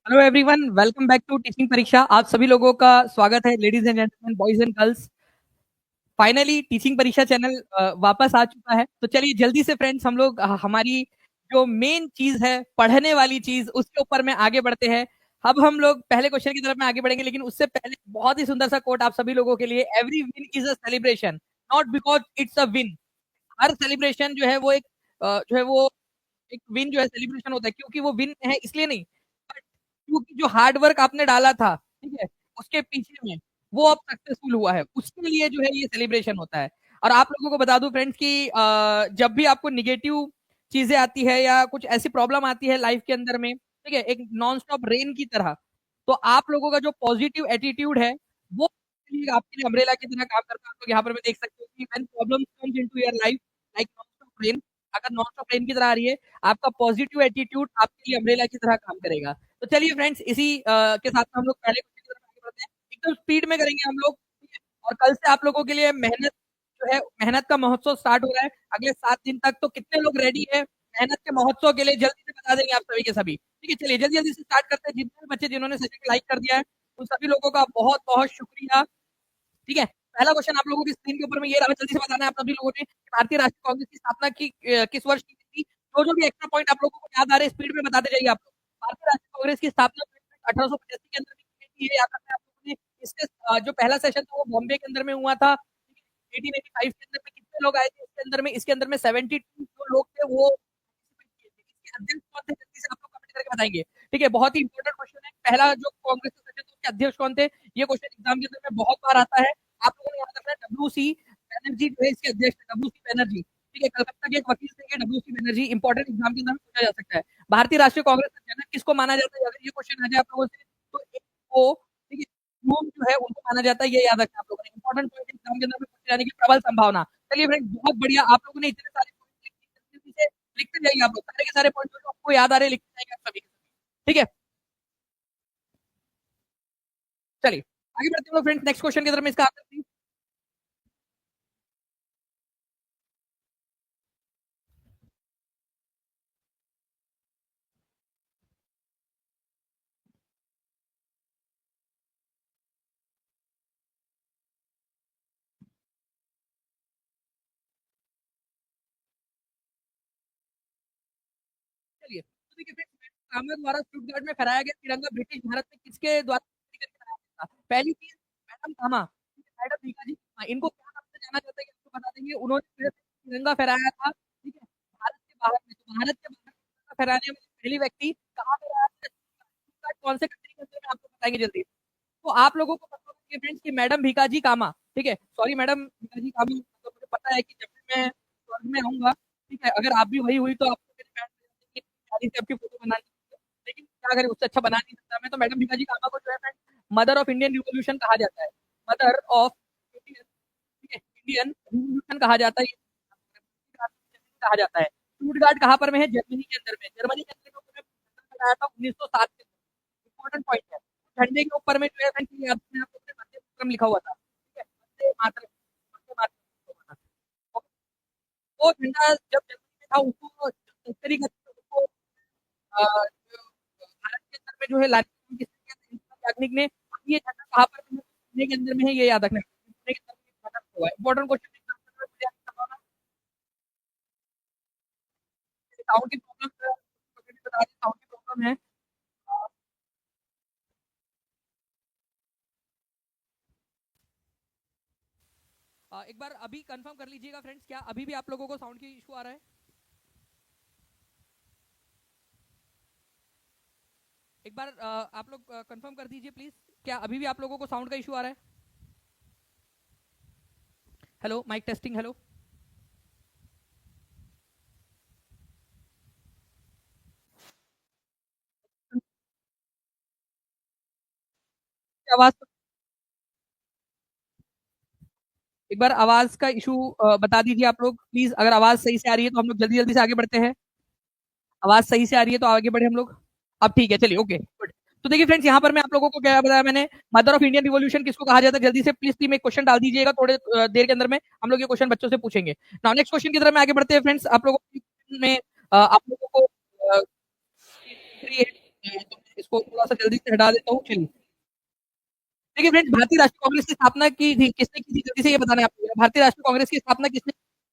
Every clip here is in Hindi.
Hello everyone, welcome back to teaching Pariksha. आप सभी लोगों का स्वागत है, ladies and gentleman, boys and girls. Finally teaching Pariksha channel वापस आ चुका है। तो चलिए जल्दी से फ्रेंड्स, हम लोग हमारी जो मेन चीज है, पढ़ने वाली चीज, उसके ऊपर में आगे बढ़ते हैं। अब हम लोग पहले क्वेश्चन की तरफ में आगे बढ़ेंगे, लेकिन उससे पहले बहुत ही सुंदर सा कोट आप सभी लोगों के लिए। Every win is a celebration, not because it's a win. Her celebration जो है वो एक जो है वो एक विन जो है सेलिब्रेशन होता है, क्योंकि वो विन है इसलिए नहीं, बट क्योंकि जो हार्ड वर्क आपने डाला था, ठीक है, उसके पीछे में वो अब सक्सेसफुल हुआ है, उसके लिए जो है ये सेलिब्रेशन होता है। और आप लोगों को बता दूं फ्रेंड्स कि जब भी आपको निगेटिव चीजें आती है या कुछ ऐसी प्रॉब्लम आती है लाइफ के अंदर में, ठीक है, एक नॉन स्टॉप रेन की तरह, तो आप लोगों का जो पॉजिटिव एटीट्यूड है वो आपके लिए अम्ब्रेला की तरह काम करता है। आप लोग यहाँ पर मैं देख सकते हो कि when problem comes into your life, like non stop rain, अगर नॉन स्टॉप रेन की तरह आ रही है, आपका पॉजिटिव एटीट्यूड आपके लिए अम्ब्रेला की तरह काम करेगा। तो चलिए फ्रेंड्स, इसी के साथ हम लोग पहले क्वेश्चन की तरफ आगे बढ़ते हैं। एकदम स्पीड में करेंगे हम लोग, ठीक है? और कल से आप लोगों के लिए मेहनत जो है, मेहनत का महोत्सव स्टार्ट हो रहा है अगले 7 दिन तक। तो कितने लोग रेडी है मेहनत के महोत्सव के लिए, जल्दी से बता देंगे आप सभी के सभी। ठीक है, चलिए जल्दी जल्दी से स्टार्ट करते हैं। जितने भी बच्चे जिन्होंने सेशन को लाइक कर दिया है, उन सभी लोगों का बहुत बहुत शुक्रिया। ठीक है, पहला क्वेश्चन आप लोगों की स्क्रीन के ऊपर में ये रहा, जल्दी से बताना है आप सभी लोगों ने कि भारतीय राष्ट्रीय कांग्रेस की स्थापना की किस वर्ष की गई थी। जो भी एक्स्ट्रा पॉइंट आप लोगों को याद आ रहे हैं, स्पीड में बताते जाइए आप लोग। भारतीय राष्ट्रीय कांग्रेस की स्थापना 1885 के अंदर में की गई थी, ये याद रखना है आप लोगों ने। इसके जो पहला सेशन था वो बॉम्बे के अंदर में हुआ था। 1885 के अंदर में कितने लोग आए थे इसके अंदर में 72 जो लोग थे वो participate किए थे। इसके अध्यक्ष कौन थे, जल्दी से आप लोग कमेंट करके बताएंगे। ठीक है, बहुत ही इंपॉर्टेंट क्वेश्चन है। पहला जो कांग्रेस का सेशन था उसके अध्यक्ष कौन थे, ये क्वेश्चन एग्जाम के अंदर में बहुत बार आता है। आप लोगों ने याद रखना है, डब्ल्यू सी बैनर्जी जो है इसके अध्यक्ष थे, डब्ल्यू सी बैनर्जी। ठीक है, कलकत्ता के एक वकील थे ये W C Banerjee. Important exam के अंदर में पूछा जा सकता है। भारतीय राष्ट्रीय कांग्रेस का जनक किसको माना जाता है, अगर ये क्वेश्चन आ जाए आप लोगों से, तो एक को, ठीक है, ह्यूम जो है उनको माना जाता है, ये याद रखना आप लोगों ने। इंपॉर्टेंट पॉइंट एग्जाम के अंदर में पूछे जाने की प्रबल संभावना। चलिए फ्रेंड्स, बहुत बढ़िया, आप लोगों ने इतने सारे पॉइंट लिखते जाइए। आप लोग सारे के सारे पॉइंट जो आपको याद आ रहे हैं लिखते जाइए आप सभी। ठीक है, चलिए आगे बढ़ते हैं फ्रेंड्स नेक्स्ट क्वेश्चन की तरफ में। इसका आंसर चलिए, तो देखिए फ्रेंड्स, कामा द्वारा स्टुटगार्ट में फहराया गया तिरंगा ब्रिटिश भारत में किसके द्वारा जारी करके फहराया गया था? पहली चीज, मैडम कामा, मैडम भीखा जी कामा, इनको क्या नाम से जाना जाता है, ये आपको बता देंगे। उन्होंने जो है तिरंगा फहराया था, ठीक है, भारत के बाहर में। तो भारत के बाहर में तिरंगा फहराने वाले पहली व्यक्ति कहाँ पे रहा है? स्टुटगार्ट कौन से कंट्री के अंदर में, आपको बताएंगे जल्दी। तो आप लोगों को पता होगा फ्रेंड्स कि मैडम भीकाजी कामा, ठीक है, सॉरी मैडम भीकाजी कामा, तो मुझे पता है कि जब भी मैं स्वर्ग में आऊंगा, ठीक है, अगर आप भी वही हुई तो आपको मेरे पैर से शादी से आपकी फोटो बनानी है। लेकिन क्या करें, उससे अच्छा बना नहीं सकता मैं। तो मैडम भीकाजी कामा को जो है friends mother of Indian revolution कहा जाता है। मदर ऑफ इंडियन, ठीक है, इंडियन रिवोल्यूशन कहा जाता है, कहा जाता है। स्टुटगार्ट कहाँ पर में है, जर्मनी के अंदर में। जर्मनी के अंदर में उन्होंने बनाया था 1907 के अंदर। इंपॉर्टेंट पॉइंट है, झंडे के ऊपर में जो है फ्रेंड्स, ये आपने यहाँ पे वंदे मातरम लिखा हुआ था, ठीक है, वंदे मातरम, वंदे मातरम लिखा हुआ था। वो झंडा जब जर्मनी में था, उसको तस्करी करके उसको जो भारत के अंदर में जो है लाने की कोशिश किया था इंदिरा याग्निक ने। अब ये झंडा कहाँ पर है, पुणे के अंदर में है, ये याद रखना है। पुणे के अंदर में ये झंडा हुआ है। इंपॉर्टेंट क्वेश्चन साउंड की प्रॉब्लम, बता दें साउंड की प्रॉब्लम है। एक बार अभी कंफर्म कर लीजिएगा फ्रेंड्स, क्या अभी भी आप लोगों को साउंड की इशू आ रहा है? एक बार आप लोग कंफर्म कर दीजिए प्लीज, क्या अभी भी आप लोगों को साउंड का इशू आ रहा है? Hello, mic testing, hello. आवाज, एक बार आवाज का इशू बता दीजिए आप लोग प्लीज। अगर आवाज सही से आ रही है तो हम लोग जल्दी जल्दी से आगे बढ़ते हैं। आवाज सही से आ रही है तो आगे बढ़े हम लोग। अब ठीक है, चलिए, ओके गुड। तो देखिए फ्रेंड्स, यहाँ पर मैं आप लोगों को क्या बताया मैंने, मदर ऑफ इंडियन रिवोल्यूशन किसको कहा जाता है, जल्दी से प्लीज टीम एक क्वेश्चन डाल दीजिएगा। थोड़े देर के अंदर में हम लोग ये क्वेश्चन बच्चों से पूछेंगे। नाउ नेक्स्ट क्वेश्चन की तरफ में आगे बढ़ते हैं फ्रेंड्स। आप लोगों में आप लोगों को इसको इसको थोड़ा सा जल्दी से हटा देता हूँ। चलिए, देखिए फ्रेंड्स, भारतीय राष्ट्रीय कांग्रेस की स्थापना की थी किसने की थी, जल्दी से ये बताना है आपको। भारतीय राष्ट्रीय कांग्रेस की स्थापना किसने,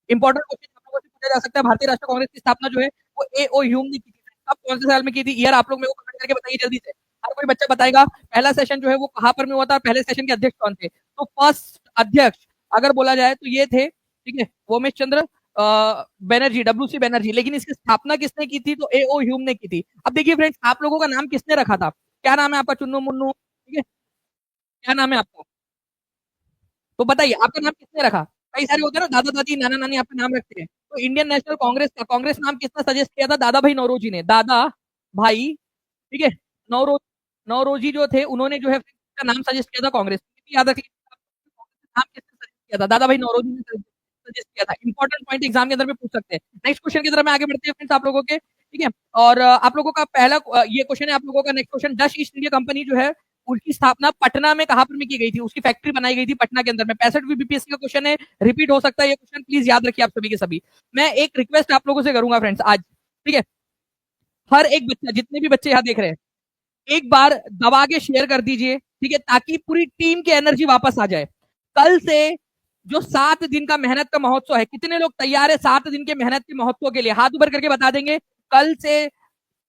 इंपॉर्टेंट क्वेश्चन आप लोगों से पूछा जा सकता है। भारतीय राष्ट्रीय कांग्रेस की स्थापना जो है वो ए.ओ. ह्यूम ने की थी। कब, कौन से साल में की थी, ईयर आप लोग मेरे को कमेंट करके बताइए जल्दी से। हर कोई बच्चा बताएगा पहला सेशन जो है वो कहाँ पर में हुआ था, पहले सेशन के अध्यक्ष कौन थे। तो फर्स्ट अध्यक्ष अगर बोला जाए तो ये थे, ठीक है, वोमेश चंद्र बनर्जी, डब्ल्यू.सी. बनर्जी। लेकिन इसकी स्थापना किसने की थी, तो ए.ओ. ह्यूम ने की थी। अब देखिए फ्रेंड्स, आप लोगों का नाम किसने रखा था, क्या नाम है आपका, चुन्नू मुन्नू, ठीक है, क्या नाम है आपका, तो बताइए आपका नाम किसने रखा। कई सारे होते हैं ना, दादा दादी नाना नानी आपका नाम रखते हैं। तो इंडियन नेशनल कांग्रेस का कांग्रेस नाम किसने सजेस्ट किया था, दादा भाई नौरोजी ने, दादा भाई, ठीक है, नौरो नौरोजी जो थे उन्होंने जो है का नाम सजेस्ट किया था कांग्रेस। याद रखिए नाम किसने सजेस्ट किया था, दादा भाई नौरोजी ने सजेस्ट किया था। इंपॉर्टेंट पॉइंट एग्जाम के अंदर में पूछ सकते हैं। नेक्स्ट क्वेश्चन की तरफ में आगे बढ़ते हैं फ्रेंड्स आप लोगों के, ठीक है। और आप लोगों का पहला ये क्वेश्चन है आप लोगों का। Next question, Dutch east India company जो है उसकी स्थापना पटना में कहां पर में की गई थी, उसकी फैक्ट्री बनाई गई थी पटना के अंदर में। 65वीं बीपीएससी का क्वेश्चन है, रिपीट हो सकता है ये क्वेश्चन, प्लीज याद रखिए आप सभी के सभी। मैं एक रिक्वेस्ट आप लोगों से करूंगा फ्रेंड्स आज, ठीक है, हर एक बच्चा, जितने भी बच्चे यहाँ देख रहे हैं, एक बार दबा के शेयर कर दीजिए, ठीक है, ताकि पूरी टीम की एनर्जी वापस आ जाए। कल से जो 7 दिन का मेहनत का महोत्सव है, कितने लोग तैयार है 7 दिन के मेहनत के महोत्सव के लिए, हाथ ऊपर करके बता देंगे। कल से,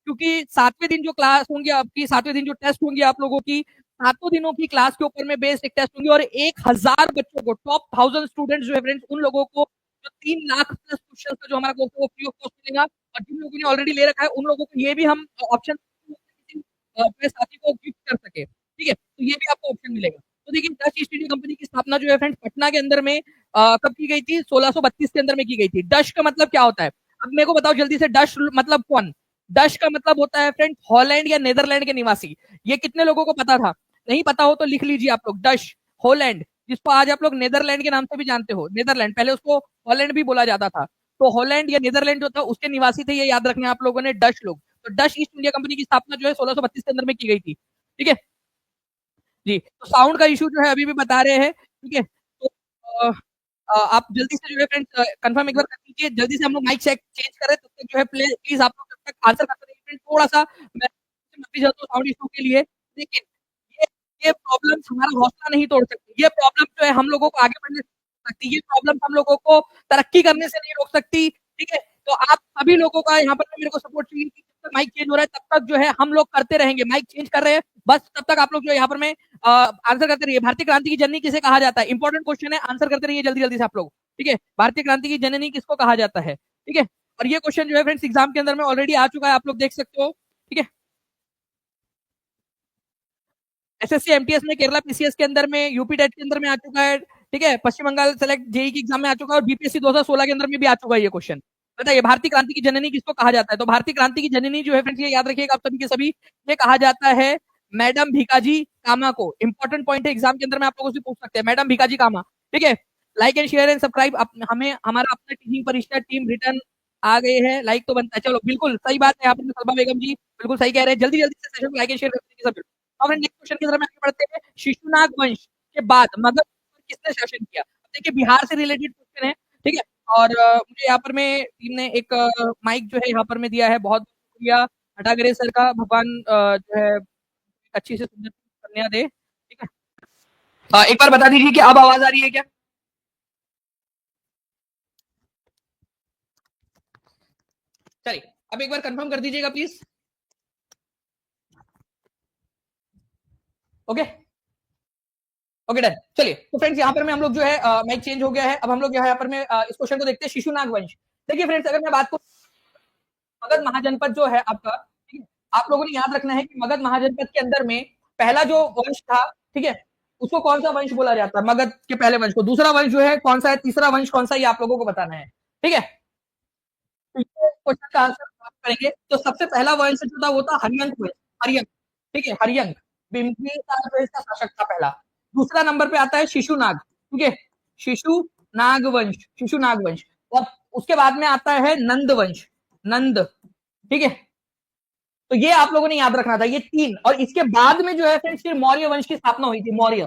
क्योंकि 7वें दिन जो क्लास होंगी आपकी, 7वें दिन जो टेस्ट होंगी आप लोगों की, 7 दिनों की क्लास के ऊपर में बेस्ड एक टेस्ट होंगी, और 1000 बच्चों को, टॉप 1000 स्टूडेंट्स जो है फ्रेंड्स, उन लोगों को जो 3 लाख प्लस क्वेश्चन का जो हमारा कोर्स है वो फ्री ऑफ कॉस्ट मिलेगा। और जिन लोगों ने ऑलरेडी ले रखा है उन लोगों को ये भी हम ऑप्शन अपने साथी को गिफ्ट कर सके, ठीक है, तो ये भी आपको ऑप्शन मिलेगा। तो देखिए, डच ईस्ट इंडिया कंपनी की स्थापना जो है फ्रेंड्स पटना के अंदर में कब की गई थी, 1632 के अंदर में की गई थी। डच का मतलब क्या होता है, अब मेरे को बताओ जल्दी से, डच मतलब कौन। डच का मतलब होता है फ्रेंड्स हॉलैंड या नेदरलैंड के निवासी। ये कितने लोगों को पता था, नहीं पता हो तो लिख लीजिए आप लोग, डच, हॉलैंड, जिसको आज आप लोग नेदरलैंड के नाम से भी जानते हो, नेदरलैंड, पहले उसको हॉलैंड भी बोला जाता था। तो हॉलैंड या नेदरलैंड जो था उसके निवासी थे, ये याद रखना आप लोगों ने, डच लोग। तो डच ईस्ट इंडिया कंपनी की स्थापना जो है 1632 के अंदर में की गई थी, ठीक है जी। तो साउंड का इशू जो है अभी भी बता रहे हैं, ठीक है, तो आप जल्दी से जो है फ्रेंड्स कंफर्म एक बार कर दीजिए, जल्दी से हम लोग माइक चेक चेंज करें, तब तक जो है प्लीज आप लोग तब तक आंसर करते रहिए फ्रेंड। थोड़ा सा मैं माफी चाहता हूँ साउंड इशू के लिए, लेकिन ये ये प्रॉब्लम हमारा हौसला नहीं तोड़ सकती, ये प्रॉब्लम जो है हम लोगों को आगे बढ़ने से रोक सकती, ये प्रॉब्लम हम लोगों को तरक्की करने से नहीं रोक सकती, ठीक है। तो आप सभी लोगों का यहाँ पर मेरे को सपोर्ट चाहिए कि जब तक माइक चेंज हो रहा है तब तक जो है हम लोग करते रहेंगे, माइक चेंज कर रहे हैं बस, तब तक आप लोग जो है यहाँ पर मैं आंसर करते रहिए। भारतीय क्रांति की जननी किसे कहा जाता है, इंपॉर्टेंट क्वेश्चन है, आंसर करते रहिए जल्दी जल्दी से आप लोग, ठीक है। भारतीय क्रांति की जननी किसको कहा जाता है, ठीक है। और ये क्वेश्चन जो है फ्रेंड्स एग्जाम के अंदर में ऑलरेडी आ चुका है, आप लोग देख सकते हो, ठीक है। एसएससी एमटीएस में, केरला पीसीएस के अंदर में, यूपी टेट के अंदर में आ चुका है, ठीक है, पश्चिम बंगाल सेलेक्ट जेई की एग्जाम में आ चुका है, और बीपीएससी 2016 के अंदर में भी आ चुका है ये क्वेश्चन। बताइए भारतीय क्रांति की जननी किसको कहा जाता है, तो भारतीय क्रांति की जननी जो है फ्रेंड्स ये याद रखिएगा आप सभी के सभी, ये कहा जाता है मैडम भीकाजी कामा को। इंपॉर्टेंट पॉइंट है, एग्जाम के अंदर में आप लोगों से पूछ सकते हैं, मैडम भीकाजी कामा, ठीक है। Like and share and subscribe, हमें हमारा अपना टीचिंग परीक्षा टीम रिटर्न आ गए हैं, लाइक तो बनता है, चलो बिल्कुल सही बात है, यहाँ पर सलमा बेगम जी बिल्कुल सही कह रहे हैं, जल्दी जल्दी से सेशन को लाइक एंड शेयर करते हैं। अब नेक्स्ट क्वेश्चन की तरफ आगे बढ़ते हैं, शिशुनाग वंश के बाद मगध पर किसने शासन किया। अब देखिए बिहार से रिलेटेड क्वेश्चन है, ठीक है। और मुझे यहाँ पर में टीम ने एक माइक जो है यहाँ पर में दिया है, बहुत बहुत शुक्रिया हटागरे सर का, भगवान जो है अच्छी से सुंदर कन्या दे, ठीक है। एक बार बता दीजिए कि अब आवाज आ रही है क्या। चलिए अब एक बार कंफर्म कर दीजिएगा प्लीज, ओके ओके डन। चलिए तो फ्रेंड्स यहाँ पर में हम लोग जो है माइक चेंज हो गया है, अब हम लोग यहाँ पर में इस क्वेश्चन को देखते हैं, शिशुनाग वंश। देखिए फ्रेंड्स अगर मैं बात करूं, मगध महाजनपद जो है आपका, ठीक है, आप लोगों ने याद रखना है कि मगध महाजनपद के अंदर में पहला जो वंश था, ठीक है, उसको कौन सा वंश बोला जाता है, मगध के पहले वंश को। दूसरा वंश जो है कौन सा है, तीसरा वंश कौन सा, ये आप लोगों को बताना है, ठीक है। क्वेश्चन का आंसर आप करेंगे, तो सबसे पहला वंश जो था वो था हरियंक वंश, हरियंक, ठीक है, हरियंक बिंबिसार जो इसका शासक था पहला। दूसरा नंबर पे आता है शिशुनाग, ठीक है, शिशुनाग वंश, शिशुनाग वंश। और उसके बाद में आता है नंद वंश, नंद, ठीक है। तो ये आप लोगों ने याद रखना था, ये तीन। और इसके बाद में जो है फ्रेंड्स फिर मौर्य वंश की स्थापना हुई थी, मौर्य।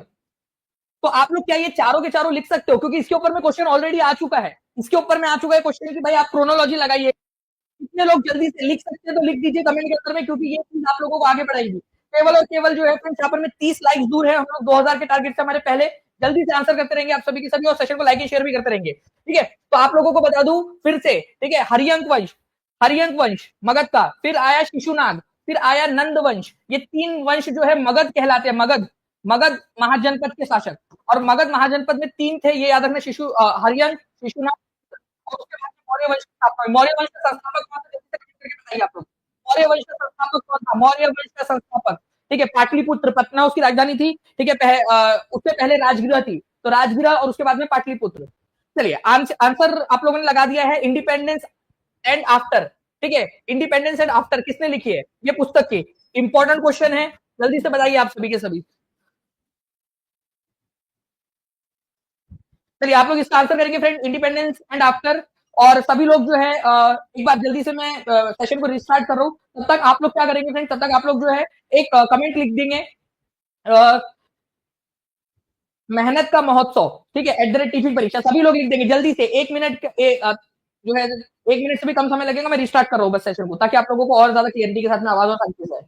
तो आप लोग क्या ये चारों के चारों लिख सकते हो, क्योंकि इसके ऊपर में क्वेश्चन ऑलरेडी आ चुका है, इसके ऊपर में आ चुका है क्वेश्चन कि भाई आप क्रोनोलॉजी लगाइए। कितने लोग जल्दी से लिख सकते हैं तो लिख दीजिए कमेंट के अंदर में, क्योंकि ये चीज आप लोगों को आगे बढ़ाएगी। केवल और केवल जो है फ्रेंड्स यहाँ पर मैं 30 लाइक्स दूर है हम लोग 2000 के टारगेट से हमारे पहले। जल्दी से आंसर करते रहेंगे आप सभी के सभी और सेशन को लाइक एंड शेयर भी करते रहेंगे। ठीक है, तो आप लोगों को बता दूं फिर से, ठीक है, हरियंक वंश, हरियंक वंश मगध का, फिर आया शिशुनाग, फिर आया नंद वंश। ये 3 वंश जो है मगध कहलाते हैं, मगध, मगध महाजनपद के शासक। और मगध महाजनपद में 3 थे, ये याद रखना, हरियंक, शिशुनाग और उसके बाद मौर्य वंश की स्थापना। मौर्य वंश का संस्थापक कौन था, बताइए आप लोग। मौर्य वंश का संस्थापक कौन था, मौर्य वंश का संस्थापक, ठीक है, पाटलिपुत्र, पटना उसकी राजधानी थी। ठीक है, उससे पहले राजगृह थी, तो राजगृह और उसके बाद में पाटलिपुत्र। चलिए आंसर आप लोगों ने लगा दिया है, इंडिपेंडेंस एंड आफ्टर। ठीक है, इंडिपेंडेंस एंड आफ्टर किसने लिखी है, ये पुस्तक की। इंपॉर्टेंट क्वेश्चन है, जल्दी से बताइए आप सभी के सभी। चलिए आप लोग इसका आंसर करेंगे फ्रेंड, इंडिपेंडेंस एंड आफ्टर। और सभी लोग जो है एक बार जल्दी से मैं सेशन को रिस्टार्ट कर रहा हूँ, तब तक आप लोग क्या करेंगे फ्रेंड, तब तक आप लोग जो है एक कमेंट लिख देंगे, मेहनत का महोत्सव, ठीक है, एट द रेट टीचिंग परीक्षा, सभी लोग लिख देंगे जल्दी से। 1 मिनट जो है 1 मिनट से भी कम समय लगेगा, मैं रिस्टार्ट कर रहा हूँ बस सेशन को, ताकि आप लोगों को और ज्यादा क्लियरिटी के साथ में आवाज और सारी चीजें।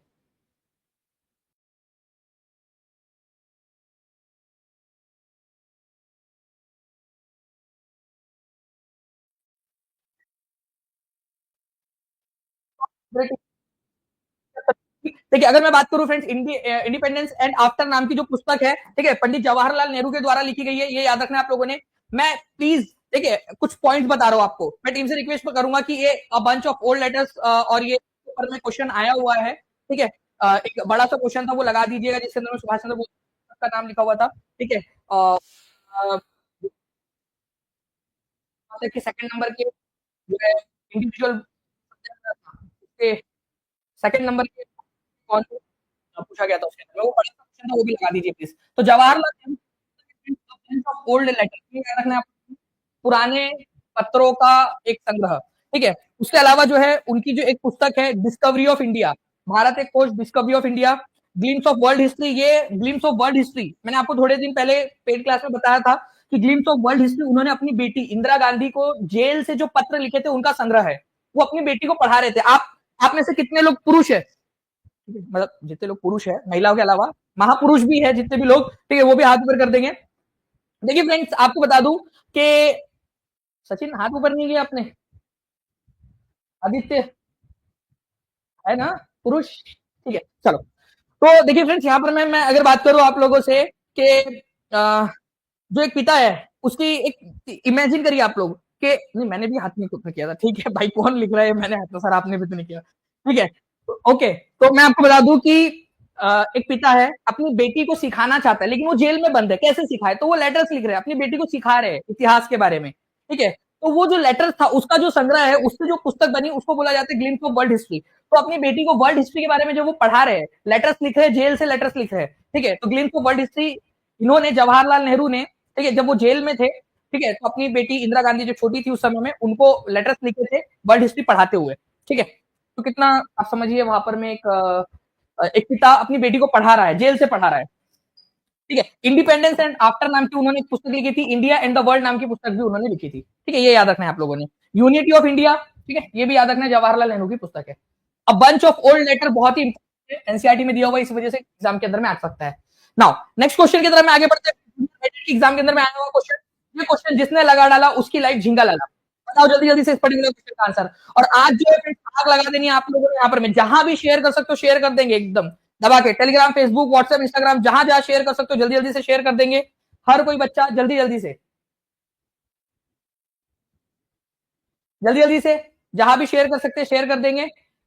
देखिए अगर मैं बात करूं फ्रेंड्स, इंडिपेंडेंस एंड आफ्टर नाम की जो पुस्तक है, ठीक है, पंडित जवाहरलाल नेहरू के द्वारा लिखी गई है, ये याद रखना है आप लोगों ने। मैं प्लीज देखिए कुछ पॉइंट्स बता रहा हूं आपको, मैं टीम से रिक्वेस्ट करूंगा कि ये अ बंच ऑफ ओल्ड लेटर्स और ये ऊपर में क्वेश्चन आया हुआ है, ठीक है, एक बड़ा सा क्वेश्चन था वो लगा दीजिएगा, जिसके अंदर सुभाष चंद्र बोस का नाम लिखा हुआ था। ठीक है, सेकंड नंबर के जो है इंडिविजुअल सेकंड नंबर के कौन से पूछा गया था उसके अंदर, वो बड़ा सा क्वेश्चन था, वो भी लगा दीजिए प्लीज। तो जवाहरलाल नेहरू ओल्ड लेटर याद रखना है आपको, पुराने पत्रों का एक संग्रह। ठीक है, उसके अलावा जो है उनकी जो एक पुस्तक है डिस्कवरी ऑफ इंडिया, भारत एक खोज, discovery of India, glimpse of world history. ये ग्लिम्स ऑफ वर्ल्ड हिस्ट्री मैंने आपको थोड़े दिन पहले पेड क्लास में बताया था कि ग्लिम्स ऑफ वर्ल्ड हिस्ट्री उन्होंने अपनी बेटी इंदिरा गांधी को जेल से जो पत्र लिखे थे उनका संग्रह है, वो अपनी बेटी को पढ़ा रहे थे। आप में से कितने लोग पुरुष है, मतलब जितने लोग पुरुष है महिलाओं के अलावा, महापुरुष भी है जितने भी लोग, ठीक है, वो भी हाथ ऊपर कर देंगे। देखिए फ्रेंड्स आपको बता दूं कि सचिन हाथ ऊपर नहीं किया आपने, आदित्य है ना पुरुष, ठीक है चलो। तो देखिए फ्रेंड्स यहाँ पर मैं अगर बात करूं आप लोगों से कि जो एक पिता है उसकी एक इमेजिन करिए आप लोग कि नहीं, मैंने भी हाथ नहीं ऊपर किया था, ठीक है भाई, कौन लिख रहा है मैंने हाथ, तो सर आपने भी तो नहीं किया, ठीक है, ओके। तो मैं आपको बता दूं कि एक पिता है अपनी बेटी को सिखाना चाहता है, लेकिन वो जेल में बंद है, कैसे सिखाए, तो वो लेटर्स लिख रहे हैं, अपनी बेटी को सिखा रहे हैं इतिहास के बारे में। ठीक है, तो वो जो लेटर था उसका जो संग्रह है, उससे जो पुस्तक बनी उसको बोला जाता है ग्लिम्स ऑफ वर्ल्ड हिस्ट्री। तो अपनी बेटी को वर्ल्ड हिस्ट्री के बारे में जो वो पढ़ा रहे हैं, लेटर्स लिख रहे हैं, जेल से लेटर्स लिख रहे हैं। ठीक है, तो ग्लिम्स ऑफ वर्ल्ड हिस्ट्री इन्होंने, जवाहरलाल नेहरू ने, ठीक है, जब वो जेल में थे, ठीक है, तो अपनी बेटी इंदिरा गांधी जो छोटी थी उस समय में, उनको लेटर्स लिखे थे वर्ल्ड हिस्ट्री पढ़ाते हुए। ठीक है, तो कितना आप समझिए वहां पर में एक पिता अपनी बेटी को पढ़ा रहा है, जेल से पढ़ा रहा है। ठीक है, इंडिपेंडेंस एंड आफ्टर नाम की उन्होंने एक पुस्तक लिखी थी, इंडिया एंड द वर्ल्ड नाम की पुस्तक भी उन्होंने लिखी थी। ठीक है, ये याद रखना है आप लोगों ने। यूनिटी ऑफ इंडिया, ठीक है, ये भी याद रखना है, जवाहरलाल नेहरू की पुस्तक है। A bunch of old letter बहुत ही एनसीईआरटी में दिया हुआ, इस वजह से एग्जाम के अंदर में आ सकता है। नाउ नेक्स्ट क्वेश्चन की तरफ में आगे बढ़ते हैं, एग्जाम के अंदर में आया हुआ क्वेश्चन, ये क्वेश्चन जिसने लगा डाला उसकी लाइफ झिंगा लगा। बताओ जल्दी जल्दी से इस पर्टिकुलर क्वेश्चन का आंसर। और आज जो है आग लगा देनी है आप लोगों ने, यहाँ पर मैं जहां भी शेयर कर सकते हो शेयर कर देंगे एकदम दबा के, टेलीग्राम, फेसबुक, व्हाट्सएप, इंस्टाग्राम, जहां जहां शेयर कर सकते हो जल्दी जल्दी से शेयर कर देंगे, हर कोई बच्चा जल्दी जल्दी से, जल्दी जल्दी से जहां भी शेयर कर सकते हैं शेयर कर देंगे,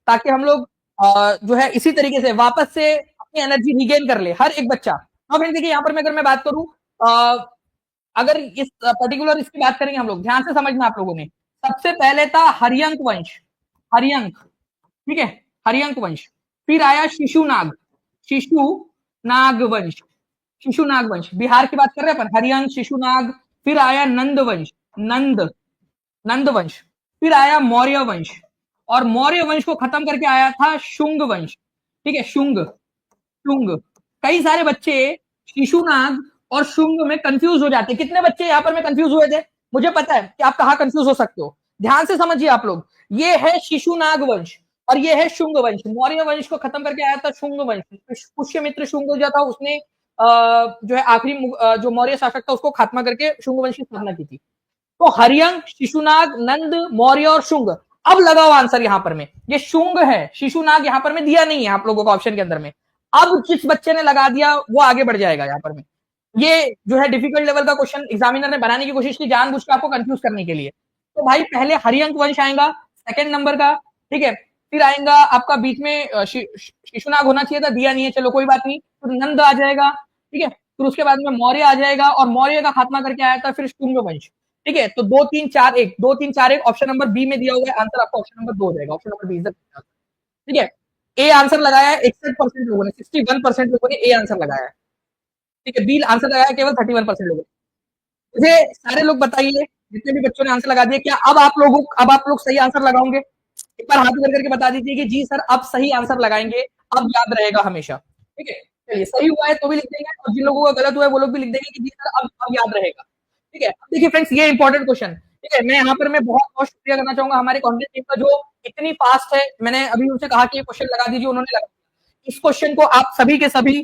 ताकि हम लोग जो है इसी तरीके से वापस से अपनी एनर्जी रिगेन कर ले हर एक बच्चा। हाँ फ्रेंड देखिए यहाँ पर मैं अगर मैं बात करूं, अगर इस पर्टिकुलर इसकी बात करेंगे हम लोग, ध्यान से समझना आप लोगों ने। सबसे पहले था हरियंक वंश, हरियंक, ठीक है, हरियंक वंश। फिर आया शिशुनाग, शिशु नाग वंश, शिशुनाग वंश, बिहार की बात कर रहे हैं अपन, हरियंक, शिशुनाग। फिर आया नंद वंश, नंद, नंद वंश। फिर आया मौर्य वंश, और मौर्य वंश को खत्म करके आया था शुंग वंश। ठीक है, शुंग, शुंग। कई सारे बच्चे शिशुनाग और शुंग में कंफ्यूज हो जाते हैं। कितने बच्चे यहाँ पर में कंफ्यूज हुए थे, मुझे पता है कि आप कहाँ कंफ्यूज हो सकते हो, ध्यान से समझिए आप लोग। ये है शिशुनाग वंश, और ये है शुंग वंश। मौर्य वंश को खत्म करके आया था शुंग वंश। पुष्यमित्र शुंग जो था उसने जो है आखिरी जो मौर्य शासक था उसको खात्मा करके शुंग वंश की स्थापना की थी। तो हरियंग, शिशुनाग, नंद, मौर्य और शुंग। अब लगाओ आंसर यहां पर में, ये शुंग है, शिशुनाग यहां पर में दिया नहीं है आप लोगों का ऑप्शन के अंदर में। अब जिस बच्चे ने लगा दिया वो आगे बढ़ जाएगा यहां पर में। ये जो है डिफिकल्ट लेवल का क्वेश्चन एग्जामिनर ने बनाने की कोशिश की जानबूझ के आपको कंफ्यूज करने के लिए। तो भाई पहले हरियंक वंश आएगा सेकंड नंबर का, ठीक है। फिर आएगा आपका बीच में शिशुनाग होना चाहिए था, दिया नहीं है, चलो कोई बात नहीं। फिर नंद आ जाएगा, ठीक है। फिर उसके बाद में मौर्य आ जाएगा और मौर्य का खात्मा करके आया था फिर शुंग वंश, ठीक है। तो 2 3 4 1, 2 3 4 1 ऑप्शन नंबर बी में दिया हुआ है, आंसर आपका ऑप्शन नंबर 2 हो जाएगा, option number B is the, ठीक है। ए आंसर लगाया है 61% लोगों ने, 61% लोगों ने ए आंसर लगाया है, ठीक है। बी आंसर लगाया है केवल 31% लोगों ने। मुझे सारे लोग बताइए जितने भी बच्चों ने आंसर लगा दिया, क्या अब आप लोग सही आंसर लगाओगे? एक बार हाथ ऊपर करके बता दीजिए कि जी सर अब सही आंसर लगाएंगे, अब याद रहेगा हमेशा, ठीक है। चलिए सही हुआ है तो भी लिख देंगे और जिन लोगों का गलत हुआ है वो लोग भी लिख देंगे कि जी सर अब याद रहेगा, ठीक है। अब देखिए फ्रेंड्स ये इंपॉर्टेंट क्वेश्चन, ठीक है। मैं यहाँ पर मैं बहुत बहुत शुक्रिया करना चाहूंगा हमारे कॉन्टेस्ट टीम का जो इतनी फास्ट है। मैंने अभी उनसे कहा कि ये क्वेश्चन लगा दीजिए, उन्होंने लगा दिया। इस क्वेश्चन को आप सभी के सभी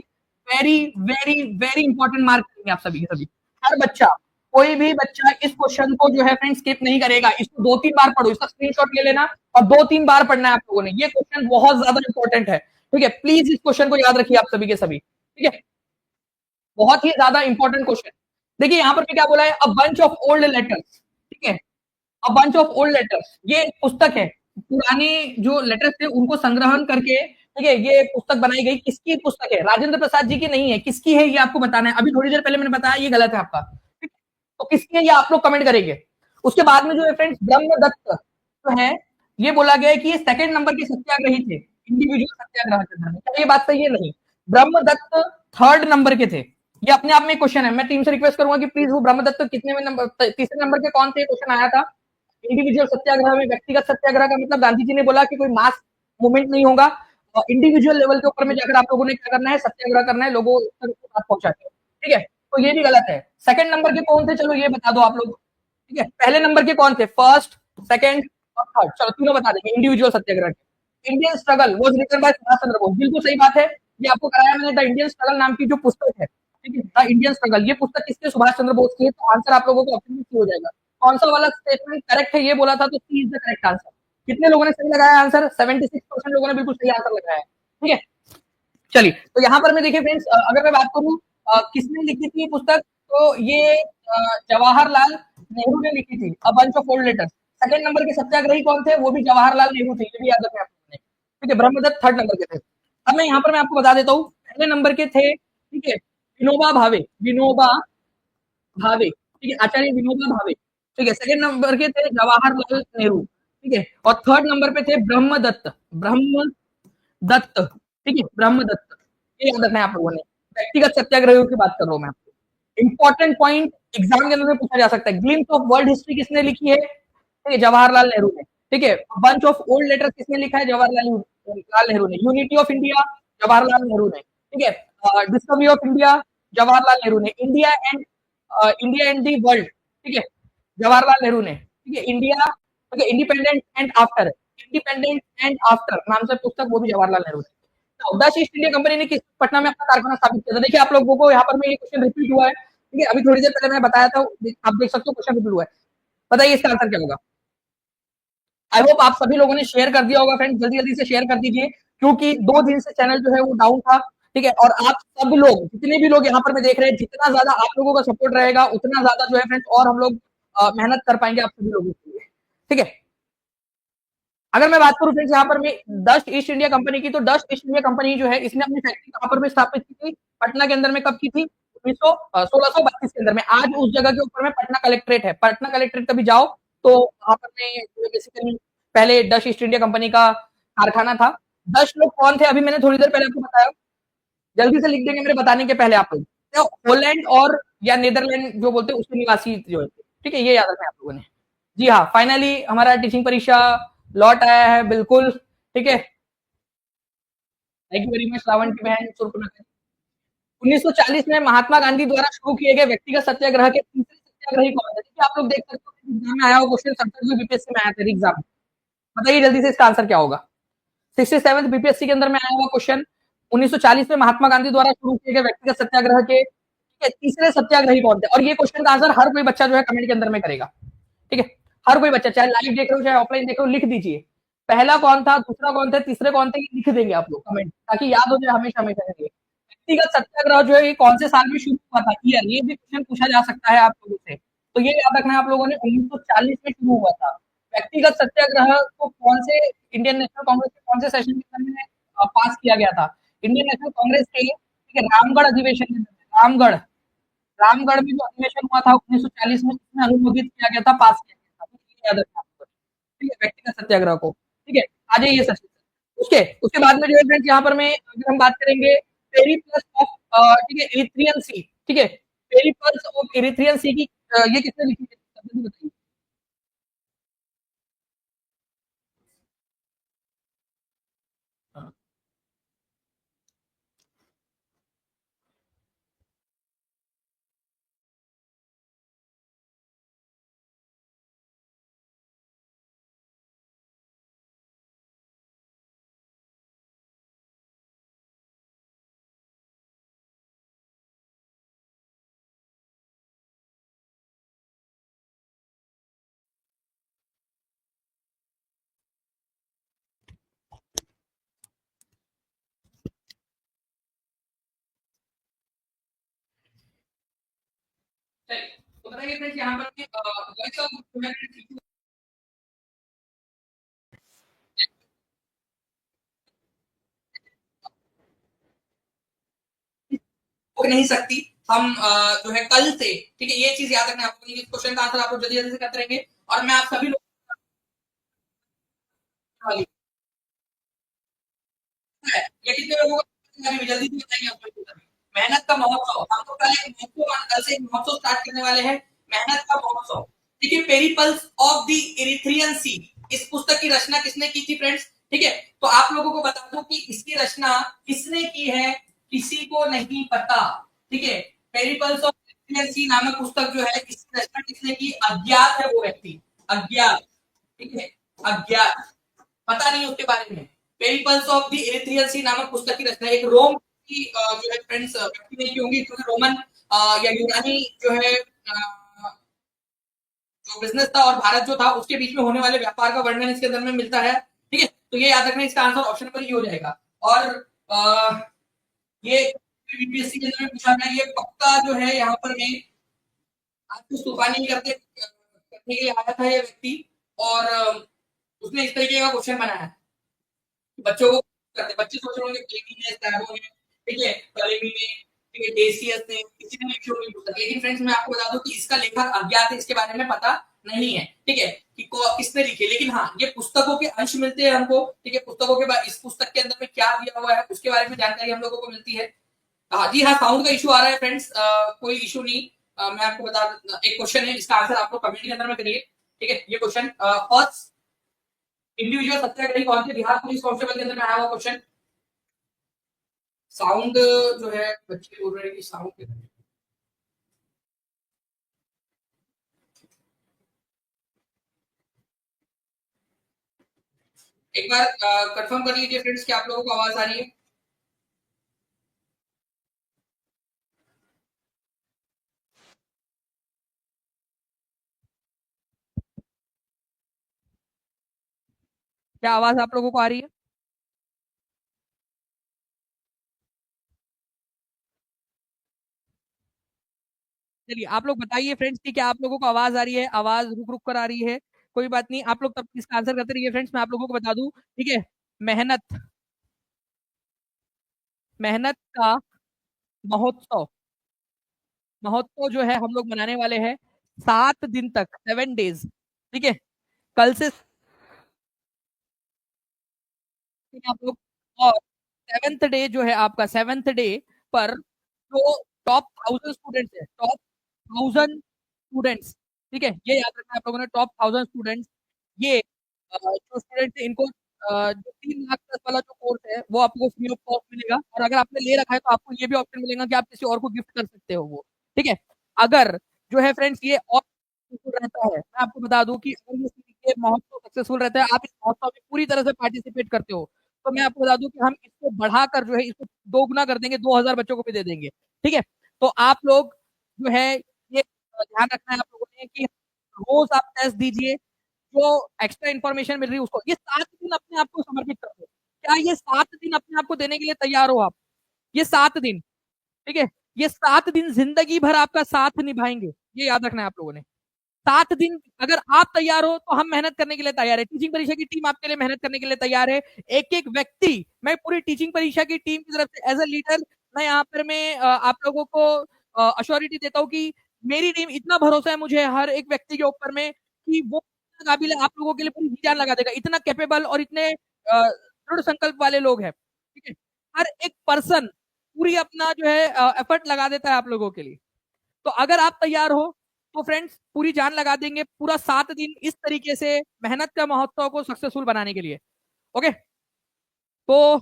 very very very important mark करेंगे, आप सभी के सभी। हर बच्चा, कोई भी बच्चा इस क्वेश्चन को जो है फ्रेंड्स स्किप नहीं करेगा। इसको 2 3 बार पढ़ो, इसका स्क्रीनशॉट ले लेना और 2 3 बार पढ़ना है आप लोगों ने। ये क्वेश्चन बहुत ज्यादा इंपॉर्टेंट है, ठीक है। प्लीज इस क्वेश्चन को याद रखिए आप सभी के सभी, ठीक है। बहुत ही ज्यादा इंपॉर्टेंट क्वेश्चन। देखिए यहाँ पर भी क्या बोला है, a bunch of old letters, ठीक है। A bunch of old letters, ये पुस्तक है, पुराने जो लेटर्स थे उनको संग्रहण करके, ठीक है, ये पुस्तक बनाई गई। किसकी पुस्तक है? राजेंद्र प्रसाद जी की नहीं है, किसकी है ये आपको बताना है। अभी थोड़ी देर पहले मैंने बताया ये गलत है आपका, ठीक है। तो किसकी है ये आप लोग कमेंट करेंगे। उसके बाद में जो है फ्रेंड्स ब्रह्मदत्त जो है, ये बोला गया है कि ये सेकंड नंबर के सत्याग्रही थे इंडिविजुअल सत्याग्रह के अंदर में। क्या ये बात सही है? नहीं, ब्रह्मदत्त थर्ड नंबर के थे। ये अपने आप में क्वेश्चन है, मैं टीम से रिक्वेस्ट करूंगा कि प्लीज वो ब्रह्मदत्त कितने में नंबर, तीसरे नंबर के कौन थे? क्वेश्चन आया था इंडिविजुअल सत्याग्रह में। व्यक्तिगत सत्याग्रह का मतलब गांधी जी ने बोला कि कोई मास मूवमेंट नहीं होगा, और इंडिविजुअल लेवल के ऊपर में जाकर आप लोगों ने क्या करना है, सत्याग्रह करना है, लोगों तक बात पहुंचाते हैं, ठीक है। तो ये भी गलत है। सेकंड नंबर के कौन थे, चलो ये बता दो आप लोग, ठीक है। पहले नंबर के कौन थे? फर्स्ट, सेकंड और थर्ड, चलो तीनों बता देंगे इंडिविजुअल सत्याग्रह के। Indian struggle was written by Subhash Chandra Bose, बिल्कुल सही बात है। ये आपको कराया मैंने, द इंडियन स्ट्रगल नाम की जो पुस्तक है, ठीक है, द इंडियन स्ट्रगल, ये पुस्तक किसके? सुभाष चंद्र बोस की है। तो आंसर आप लोगों को ऑप्शन में हो जाएगा। कौन सा वाला स्टेटमेंट करेक्ट है ये बोला था, तो सी इज द करेक्ट आंसर। कितने लोगों ने सही लगाया आंसर? 76% लोगों ने बिल्कुल सही आंसर लगाया है, ठीक है। चलिए तो यहाँ पर मैं देखिए फ्रेंड्स, अगर मैं बात करूं किसने लिखी थी पुस्तक, तो ये जवाहरलाल नेहरू ने लिखी थी, अ bunch of old letters. Second number के सत्याग्रही कौन थे? वो भी जवाहरलाल नेहरू थे, ये भी याद रखें आपने, ठीक है। ब्रह्मदत्त थर्ड नंबर के थे। अब मैं यहाँ पर मैं आपको बता देता हूँ, पहले नंबर के थे, ठीक है, विनोबा भावे, विनोबा भावे, ठीक है, आचार्य विनोबा भावे, ठीक है। सेकंड नंबर के थे जवाहरलाल नेहरू, ठीक है। और थर्ड नंबर पे थे ब्रह्मदत्त, ब्रह्मदत्त, ठीक है, ब्रह्मदत्त। ये याद रखना है आप लोगों ने। व्यक्तिगत सत्याग्रहियों की बात कर रहा हूं मैं आपको। इंपॉर्टेंट पॉइंट एग्जाम के अंदर पूछा जा सकता है। ग्लिम्स ऑफ वर्ल्ड हिस्ट्री किसने लिखी है? ठीक है, जवाहरलाल नेहरू ने, ठीक है। बंच ऑफ ओल्ड लेटर्स किसने लिखा है? जवाहरलाल नेहरू ने। Unity of India, Jawaharlal Nehru ने, ठीक है। Discovery of India, Jawaharlal Nehru ने। इंडिया एंड दी वर्ल्ड, ठीक है, जवाहरलाल नेहरू ने, ठीक है। इंडिया, ठीक है, इंडिपेंडेंट एंड आफ्टर नाम से पुस्तक, वो भी जवाहरलाल नेहरू ने। दस ईस्ट इंडिया कंपनी ने किस पटना में अपना कारखाना स्थापित किया था? देखिए आप लोगों को यहाँ पर में ये क्वेश्चन रिपीट हुआ है, ठीक है। अभी थोड़ी देर पहले मैंने बताया था, आप देख सकते हो क्वेश्चन रिपीट हुआ है। बताइए इसका आंसर क्या होगा? आई होप आप सभी लोगों ने शेयर कर दिया होगा फ्रेंड्स, जल्दी जल्दी से शेयर कर दीजिए, क्योंकि 2 दिन से चैनल जो है वो डाउन था, ठीक है। और आप सब लोग, जितने भी लोग यहाँ पर मैं देख रहे हैं, जितना ज्यादा आप लोगों का सपोर्ट रहेगा उतना ज्यादा जो है फ्रेंड्स और हम लोग मेहनत कर पाएंगे आप सभी लोगों के लिए, ठीक है। अगर मैं बात करूं फ्रेंड्स यहाँ पर मैं डस्ट ईस्ट इंडिया कंपनी की, तो डस्ट ईस्ट इंडिया कंपनी जो है इसने अपनी फैक्ट्री कहां पर में स्थापित की थी? पटना के अंदर में। कब की थी? 1632 के अंदर में। आज उस जगह के ऊपर में पटना कलेक्ट्रेट है। पटना कलेक्ट्रेट कभी जाओ तो वहां पर में बेसिकली पहले डच ईस्ट इंडिया कंपनी का कारखाना था। डच लोग कौन थे? अभी मैंने थोड़ी देर पहले आपको बताया, जल्दी से लिख देंगे मेरे बताने के पहले आप लोग। तो होलैंड और या नीदरलैंड जो बोलते हैं उसके निवासी जो है, ठीक है, ये याद रखना है आप लोगों ने। जी हाँ, फाइनली हमारा टीचिंग परीक्षा लौट आया है, बिल्कुल, ठीक है। Thank you very much Shravan की बहन सुरकुना। 1940 में महात्मा गांधी द्वारा शुरू किए गए व्यक्तिगत सत्याग्रह के तीसरे सत्याग्रही कौन थे? देखिए आप लोग देख सकते हो एग्जाम में आया हुआ क्वेश्चन, 70 बीपीएससी में आया था एग्जाम। बताइए जल्दी से इसका आंसर क्या होगा? 67 बीपीएससी के अंदर में आया हुआ क्वेश्चन, 1940 में महात्मा गांधी द्वारा शुरू किए गए व्यक्तिगत सत्याग्रह के तीसरे सत्याग्रही कौन थे? और ये क्वेश्चन का आंसर हर कोई बच्चा जो है कमेंट के अंदर में करेगा, ठीक है? हर कोई बच्चा, चाहे लाइव देख रहे हो चाहे ऑफलाइन देख रहे हो, लिख दीजिए पहला कौन था, दूसरा कौन था, तीसरे कौन थे, लिख देंगे आप लोग कमेंट, ताकि याद हो जाए हमेशा हमेशा के लिए। व्यक्तिगत सत्याग्रह जो है ये कौन से साल में शुरू हुआ था, क्लियर, ये भी क्वेश्चन पूछा जा सकता है आप लोगों से, तो ये याद रखना है आप लोगों ने, 1940 में शुरू हुआ था व्यक्तिगत सत्याग्रह को। कौन से इंडियन नेशनल कांग्रेस के कौन से सेशन के अंदर में पास किया गया था? इंडियन नेशनल कांग्रेस के, ठीक है, रामगढ़ अधिवेशन के अंदर, रामगढ़ में जो अधिवेशन हुआ था 1940 में, उसमें अनुमोदित किया गया था, पास किया गया था, तो ये याद रखना आपको, ठीक है, व्यक्तिगत सत्याग्रह को, ठीक है। आ जाइए सर, उसके उसके बाद में जो है फ्रेंड्स यहाँ पर मैं, अगर हम बात करेंगे पेरिप्लस ऑफ, ठीक है, इरिथ्रियन सी, ठीक है, पेरिप्लस ऑफ इरिथ्रियन सी की ये किसने लिखी है, बताइए। हाँ। तो बताइए फ्रेंड्स यहाँ पर वॉइस ऑफ हो नहीं सकती, हम जो है कल से, ठीक है, ये चीज याद रखना आपको, इस क्वेश्चन का आंसर आप लोग जल्दी जल्दी से करते रहेंगे, और मैं आप सभी लोग है, ये कितने लोगों को जल्दी से बताइए आप लोग। मेहनत का महोत्सव, हम तो कल एक महोत्सव, कल से एक महोत्सव स्टार्ट करने वाले हैं, मेहनत का महोत्सव। देखिए, पेरिपल्स ऑफ द इरिथ्रियन सी, इस पुस्तक की रचना किसने की थी फ्रेंड्स, ठीक है? तो आप लोगों को बता दूं कि इसकी रचना किसने की है, किसी को नहीं पता, ठीक है? पेरिपल्स ऑफ इरिथ्रियन सी नामक पुस्तक जो है, इसकी रचना किसने की, अज्ञात है वो व्यक्ति, अज्ञात, ठीक है, अज्ञात, पता नहीं उसके बारे में। पेरिपल्स ऑफ द इरिथ्रियन सी नामक पुस्तक की रचना एक रोम की जो है फ्रेंड्स व्यक्ति ने की होंगी, क्योंकि रोमन या यूनानी जो है जो बिजनेस था और भारत जो था उसके बीच में होने वाले व्यापार का वर्णन इसके अंदर में मिलता है, ठीक है? तो ये याद रखना, इसका आंसर ऑप्शन पर ही हो जाएगा। और ये बीपीएससी के अंदर में पूछा गया, ये पक्का जो है यहाँ पर मैं आपको तूफान नहीं करने के लिए आया था ये व्यक्ति, और उसने इस तरीके का क्वेश्चन बनाया, बच्चों को करते, बच्चे सोच रहे होंगे प्लेमी ने, स्टैबो ने, ठीक है, कलेमी ने, ठीक है, डेसियस ने, किसी ने लिखी होगी पुस्तक, लेकिन फ्रेंड्स मैं आपको बता दूं कि इसका लेखक अज्ञात है, इसके बारे में पता नहीं है, ठीक है, कि किसने लिखी, लेकिन हाँ, ये पुस्तकों के अंश मिलते हैं हमको, ठीक है, पुस्तकों के बाद इस पुस्तक के अंदर में क्या दिया हुआ है उसके बारे में जानकारी हम लोगों को मिलती है। जी हाँ, साउंड का इशू आ रहा है फ्रेंड्स, कोई इशू नहीं, मैं आपको बता, एक क्वेश्चन है, इसका आंसर आप लोग कमेंट के अंदर में करिए, ठीक है? ये क्वेश्चन फर्स्ट इंडिविजुअल सत्याग्रही कौन थे, बिहार पुलिस कांस्टेबल के अंदर में आया हुआ क्वेश्चन। साउंड जो है, बच्चे बोल रहे हैं कि साउंड, एक बार कंफर्म कर लीजिए फ्रेंड्स कि आप लोगों को आवाज आ रही है। क्या आवाज आप लोगों को आ रही है? चलिए आप लोग बताइए फ्रेंड्स कि क्या आप लोगों को आवाज आ रही है, आवाज रुक रुक कर आ रही है, कोई बात नहीं, आप लोग तब इसका आंसर करते रहिए फ्रेंड्स, मैं आप लोगों को बता दूं, ठीक है? मेहनत, मेहनत का महोत्सव, महोत्सव जो है हम लोग मनाने वाले हैं 7 दिन तक, 7 डेज, ठीक है? कल से आप लोग, और सेवेंथ डे जो है आपका, सेवेंथ डे पर जो टॉप 1000 स्टूडेंट्स है, टॉप 1000 स्टूडेंट्स, ठीक है, ये याद रखना आप लोगों ने, टॉप 1000 स्टूडेंट्स, ये जो स्टूडेंट्स है इनको जो 3 लाख 10 वाला जो कोर्स है वो आपको फ्री ऑफ कॉस्ट मिलेगा, और अगर आपने ले रखा है तो आपको ये भी ऑप्शन मिलेगा कि आप किसी और को गिफ्ट कर सकते हो वो, ठीक है? अगर जो है फ्रेंड्स ये और सक्सेसफुल रहता है, मैं आपको बता दूं कि अगर ये महोत्सव सक्सेसफुल रहता है, आप इस महोत्सव में पूरी तरह से पार्टिसिपेट करते हो, तो मैं आपको बता दूं कि हम इसको बढ़ाकर जो है इसको 2 गुना कर देंगे, 2000 बच्चों को भी दे देंगे। ठीक है, तो आप लोग जो है ये ध्यान रखना है आप लोगों ने कि रोज आप टेस्ट दीजिए, जो एक्स्ट्रा इन्फॉर्मेशन मिल रही है उसको, ये 7 दिन अपने आप को समर्पित कर दो। क्या ये 7 दिन अपने आप को देने के लिए तैयार हो आप? ये 7 दिन, ठीक है, ये 7 दिन जिंदगी भर आपका साथ निभाएंगे, ये याद रखना है आप लोगों ने। 7 दिन अगर आप तैयार हो तो हम मेहनत करने के लिए तैयार है, टीचिंग परीक्षा की टीम आपके लिए मेहनत करने के लिए तैयार है। एक एक व्यक्ति, मैं पूरी टीचिंग परीक्षा की टीम की तरफ से एज ए लीडर मैं यहाँ पर मैं आप लोगों को अश्योरिटी देता हूँ कि मेरी टीम, इतना भरोसा है मुझे हर एक व्यक्ति के ऊपर में कि वो इतना काबिल है, आप लोगों के लिए पूरी जी जान लगा देगा, इतना कैपेबल और इतने दृढ़ संकल्प वाले लोग हैं। ठीक है, हर एक पर्सन पूरी अपना जो है एफर्ट लगा देता है आप लोगों के लिए। तो अगर आप तैयार हो तो फ्रेंड्स पूरी जान लगा देंगे पूरा 7 दिन इस तरीके से मेहनत का महोत्सव को सक्सेसफुल बनाने के लिए। ओके, तो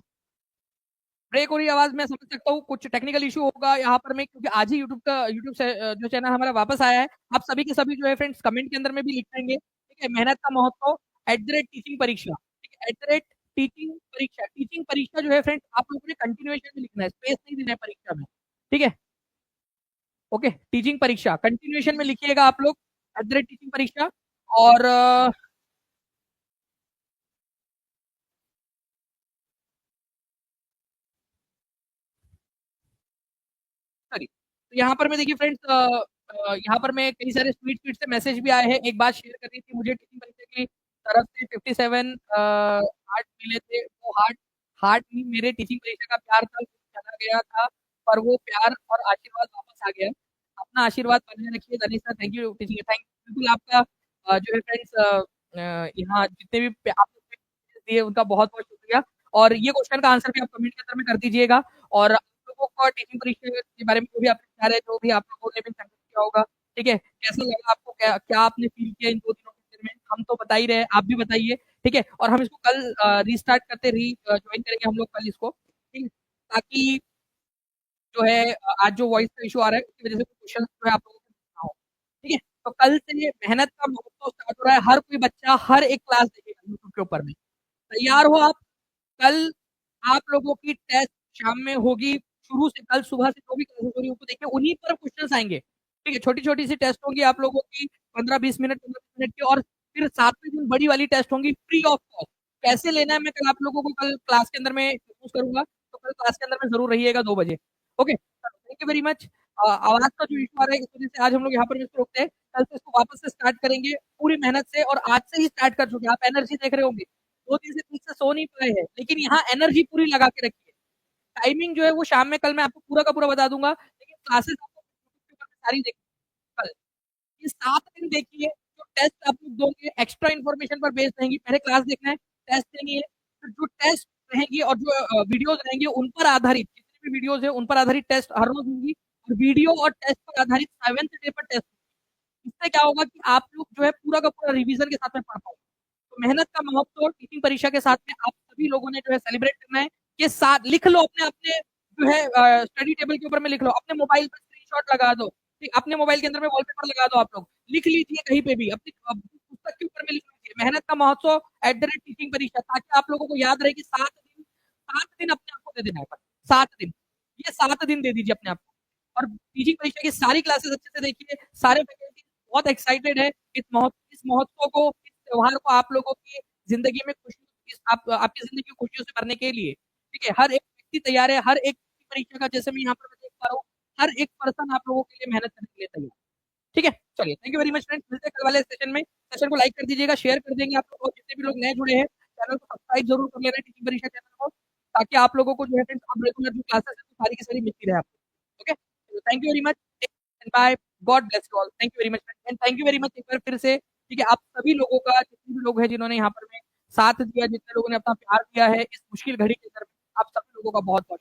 ब्रेक हो रही आवाज मैं समझ सकता हूँ, कुछ टेक्निकल इशू होगा यहाँ पर मैं, क्योंकि आज ही यूट्यूब से जो चैनल हमारा वापस आया है। आप सभी के सभी जो है फ्रेंड्स कमेंट के अंदर में भी लिख देंगे, ठीक है, मेहनत का महोत्सव @टीचिंग परीक्षा, ठीक है, @टीचिंग परीक्षा। टीचिंग परीक्षा जो है फ्रेंड्स आप लोगों ने कंटिन्यूएशन में लिखना है, स्पेस नहीं देना है परीक्षा में। ठीक है, ओके, टीचिंग परीक्षा कंटिन्यूएशन में लिखिएगा आप लोग, @टीचिंग परीक्षा। और सॉरी, तो यहाँ पर मैं देखिए फ्रेंड्स यहाँ पर मैं कई सारे स्वीट स्वीट से मैसेज भी आए हैं। एक बात शेयर करनी थी मुझे, टीचिंग परीक्षा की तरफ से 57 हार्ट मिले थे, वो हार्ट हार्ट नहीं, मेरे टीचिंग परीक्षा का प्यार था, वो चला गया था, पर वो प्यार और आशीर्वाद वापस आ गया। अपना आशीर्वाद बनाए रखिए Danish sir, thank you teaching, thank you बिल्कुल आपका जो है फ्रेंड्स यहाँ जितने भी आप लोग दिए उनका बहुत बहुत शुक्रिया। और ये क्वेश्चन का आंसर भी आप कमेंट के अंदर में कर दीजिएगा। और आप लोगों को टीचिंग परीक्षा के बारे में जो भी आप चाह रहे, जो भी आप लोगों ने भी संघर्ष किया होगा, ठीक है, कैसा लगा आपको, क्या क्या आपने फील किया इन 2 दिनों के अंदर में, हम तो बता ही रहे, आप भी बताइए। ठीक है, और हम इसको कल रीस्टार्ट करते री ज्वाइन करेंगे हम लोग कल इसको, ठीक है, ताकि जो है आज जो वॉइस का इशू आ रहा है उसकी वजह से क्वेश्चन जो है आप लोगों को ना हो। ठीक है, तो कल से ये मेहनत का महोत्सव स्टार्ट हो रहा है, हर कोई बच्चा हर एक क्लास देखेगा यूट्यूब के ऊपर में। तैयार हो आप? कल आप लोगों की टेस्ट शाम में होगी, शुरू से कल सुबह से जो भी क्लासेस हो रही है उनको देखिए, उन्हीं पर क्वेश्चंस आएंगे। ठीक है, छोटी छोटी सी टेस्ट होगी आप लोगों की 15-20 मिनट, 15 मिनट की, और फिर 7वें दिन बड़ी वाली टेस्ट होंगी फ्री ऑफ कॉस्ट। कैसे लेना है मैं कल आप लोगों को कल क्लास के अंदर में यूज करूंगा, तो कल क्लास के अंदर में जरूर रहिएगा 2 बजे। Okay, thank you very much. आवाज का जो इशू आ रहा है इस वजह से आज हम लोग यहाँ पर इसको रोकते हैं, कल से इसको वापस से स्टार्ट करेंगे पूरी मेहनत से, और आज से ही स्टार्ट कर चुके हैं, आप एनर्जी देख रहे होंगे, 2 दिन से ठीक से सो नहीं पाए हैं, लेकिन यहाँ एनर्जी पूरी लगा के रखिए। टाइमिंग जो है वो शाम में कल मैं आपको पूरा का पूरा बता दूंगा, लेकिन क्लासेस आपको सारी देखिए कल। ये 7 दिन देखिए, जो टेस्ट आप लोग दोगे एक्स्ट्रा इन्फॉर्मेशन पर बेस्ड रहेंगी, पहले क्लास देखना है, टेस्ट देनी है, फिर जो टेस्ट रहेंगी और जो वीडियोज रहेंगी उन पर आधारित, जितनी भी वीडियोज है उन पर आधारित टेस्ट हर रोज होंगी, और वीडियो और टेस्ट पर आधारित 7th डे पर टेस्ट। इससे क्या होगा कि आप लोग जो है पूरा का पूरा रिवीजन के साथ में पढ़ पाओगे। तो मेहनत का महोत्सव टीचिंग परीक्षा के साथ में आप सभी लोगों ने जो है सेलिब्रेट करना है। ये साथ लिख लो अपने अपने जो है स्टडी टेबल के ऊपर में लिख लो, अपने मोबाइल पर स्क्रीनशॉट लगा दो, ठीक, अपने मोबाइल के अंदर में वॉलपेपर लगा दो, आप लोग लिख लीजिए कहीं पे भी अपनी पुस्तक के ऊपर में लिख लीजिए, मेहनत का महोत्सव @टीचिंग परीक्षा, ताकि आप लोगों को याद रहे कि 7 दिन, 7 दिन अपने आप को दे देना है, 7 दिन, ये 7 दिन दे दीजिए अपने आप को। और टीचिंग परीक्षा की सारी क्लासेस अच्छे से देखिए, सारे फैकल्टी बहुत एक्साइटेड है इस महोत्सव को, इस त्योहार को आप लोगों की जिंदगी में खुशी, आप आपकी जिंदगी को खुशियों से भरने के लिए। ठीक है, हर एक व्यक्ति तैयार है, हर एक परीक्षा का, जैसे मैं यहाँ पर देख पा रहा हूँ, हर एक पर्सन आप लोगों के लिए मेहनत करने के लिए तैयार। ठीक है, चलिए thank you very much friends, मिलते हैं कल वाले सेशन में। सेशन को लाइक कर दीजिएगा, शेयर कर देंगे आप लोग, और जितने भी लोग नए जुड़े हैं चैनल को सब्सक्राइब जरूर कर लेना टीचिंग परीक्षा चैनल को, ताकि आप लोगों को जो है फ्रेंड्स अब रेगुलर जो क्लासेस है सारी की सारी मिलती रहे आपको। Okay, thank you very much and bye, God bless you all, thank you very much and thank you very much एक बार फिर से। ठीक है, आप सभी लोगों का, जितने भी लोग हैं जिन्होंने यहाँ पर में साथ दिया, जितने लोगों ने अपना प्यार दिया है इस मुश्किल घड़ी के अंदर, आप सभी लोगों का बहुत बहुत